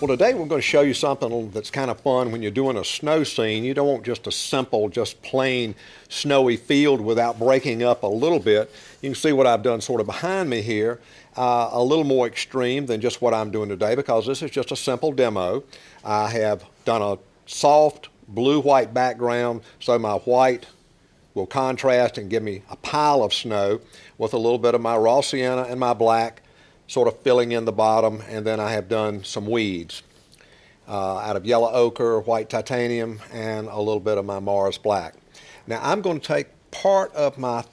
Well, today we're going to show you something that's kind of fun when you're doing a snow scene. You don't want just a simple, just plain snowy field without breaking up a little bit. You can see what I've done sort of behind me here, a little more extreme than just what I'm doing today because this is just a simple demo. I have done a soft blue-white background so my white will contrast and give me a pile of snow with a little bit of my raw sienna and my black sort of filling in the bottom, and then I have done some weeds out of yellow ochre, white titanium, and a little bit of my Mars black. Now I'm going to take part of my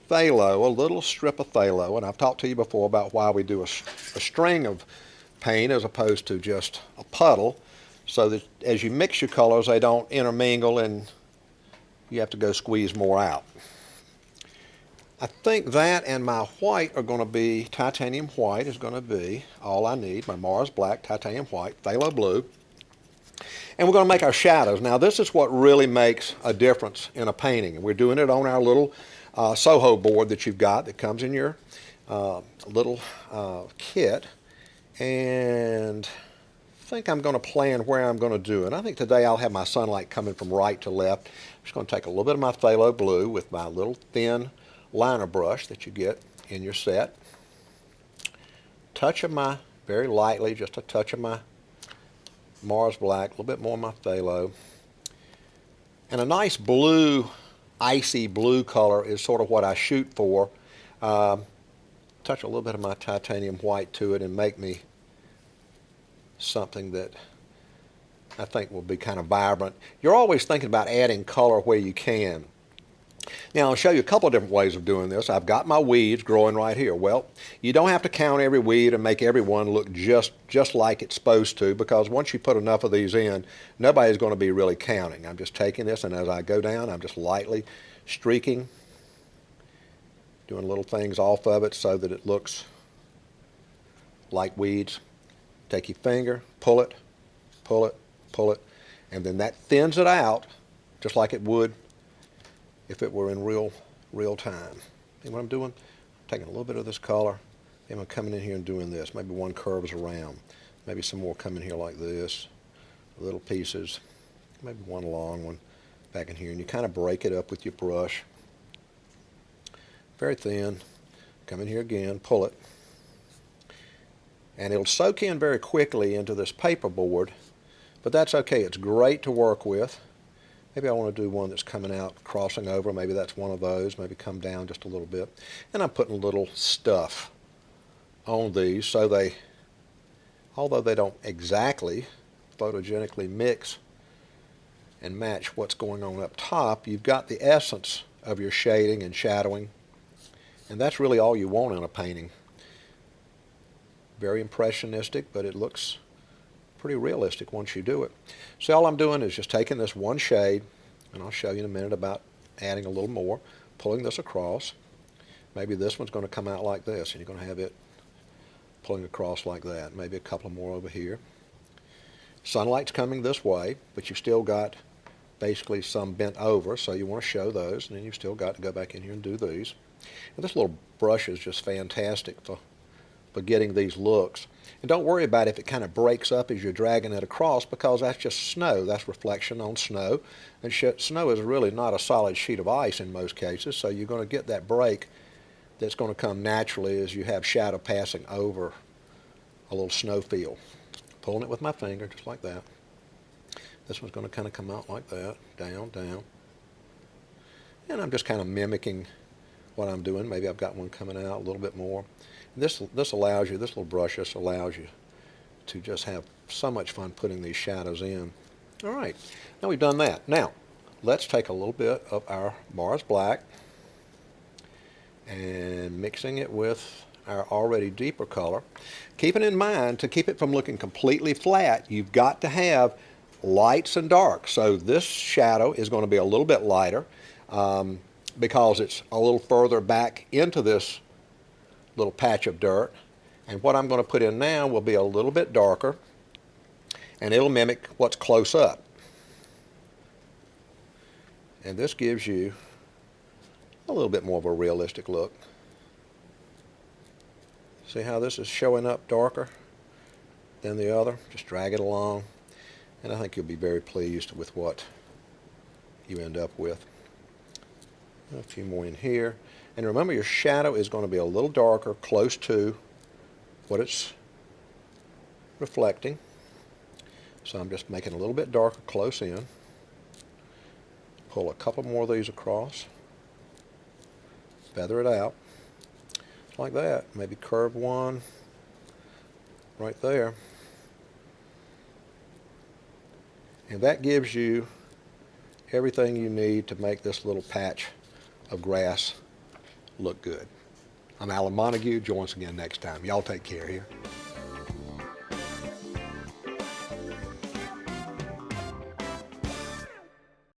phthalo, a little strip of phthalo, and I've talked to you before about why we do a string of paint as opposed to just a puddle, so that as you mix your colors they don't intermingle and you have to go squeeze more out. I think that and my white are going to be, titanium white is going to be all I need. My Mars black, titanium white, phthalo blue. And we're going to make our shadows. Now this is what really makes a difference in a painting. We're doing it on our little Soho board that you've got that comes in your little kit. And I think I'm going to plan where I'm going to do it. I think today I'll have my sunlight coming from right to left. I'm just going to take a little bit of my phthalo blue with my little thin liner brush that you get in your set. Touch of my, very lightly, just a touch of my Mars black, a little bit more of my phthalo. And a nice blue, icy blue color is sort of what I shoot for. Touch a little bit of my titanium white to it and make me something that I think will be kind of vibrant. You're always thinking about adding color where you can. Now I'll show you a couple of different ways of doing this. I've got my weeds growing right here. Well, you don't have to count every weed and make every one look just like it's supposed to, because once you put enough of these in, nobody's going to be really counting. I'm just taking this, and as I go down, I'm just lightly streaking, doing little things off of it so that it looks like weeds. Take your finger, pull it, pull it, pull it, and then that thins it out just like it would if it were in real time. See what I'm doing? I'm taking a little bit of this color, and I'm coming in here and doing this. Maybe one curves around. Maybe some more come in here like this, little pieces. Maybe one long one back in here, and you kind of break it up with your brush. Very thin. Come in here again, pull it. And it'll soak in very quickly into this paper board, but that's okay. It's great to work with. Maybe I want to do one that's coming out, crossing over. Maybe that's one of those. Maybe come down just a little bit. And I'm putting a little stuff on these so they, although they don't exactly photogenically mix and match what's going on up top, you've got the essence of your shading and shadowing. And that's really all you want in a painting. Very impressionistic, but it looks pretty realistic once you do it. So all I'm doing is just taking this one shade, and I'll show you in a minute about adding a little more, pulling this across. Maybe this one's going to come out like this, and you're going to have it pulling across like that. Maybe a couple more over here. Sunlight's coming this way, but you've still got basically some bent over, so you want to show those, and then you've still got to go back in here and do these. And this little brush is just fantastic for getting these looks. And don't worry about if it kind of breaks up as you're dragging it across, because that's just snow. That's reflection on snow. And snow is really not a solid sheet of ice in most cases, so you're going to get that break that's going to come naturally as you have shadow passing over a little snow field. Pulling it with my finger, just like that. This one's going to kind of come out like that, down, down. And I'm just kind of mimicking what I'm doing. Maybe I've got one coming out a little bit more. This allows you, this little brush just allows you to just have so much fun putting these shadows in. All right, now we've done that. Now, let's take a little bit of our Mars black and mixing it with our already deeper color. Keeping in mind, to keep it from looking completely flat, you've got to have lights and darks. So this shadow is going to be a little bit lighter because it's a little further back into this little patch of dirt, and what I'm going to put in now will be a little bit darker, and it'll mimic what's close up. And this gives you a little bit more of a realistic look. See how this is showing up darker? then the other. Just drag it along, and I think you'll be very pleased with what you end up with. A few more in here. And remember, your shadow is going to be a little darker close to what it's reflecting. So I'm just making a little bit darker close in. Pull a couple more of these across. Feather it out. Like that. Maybe curve one right there. And that gives you everything you need to make this little patch of grass look good. I'm Alan Montague. Join us again next time. Y'all take care here.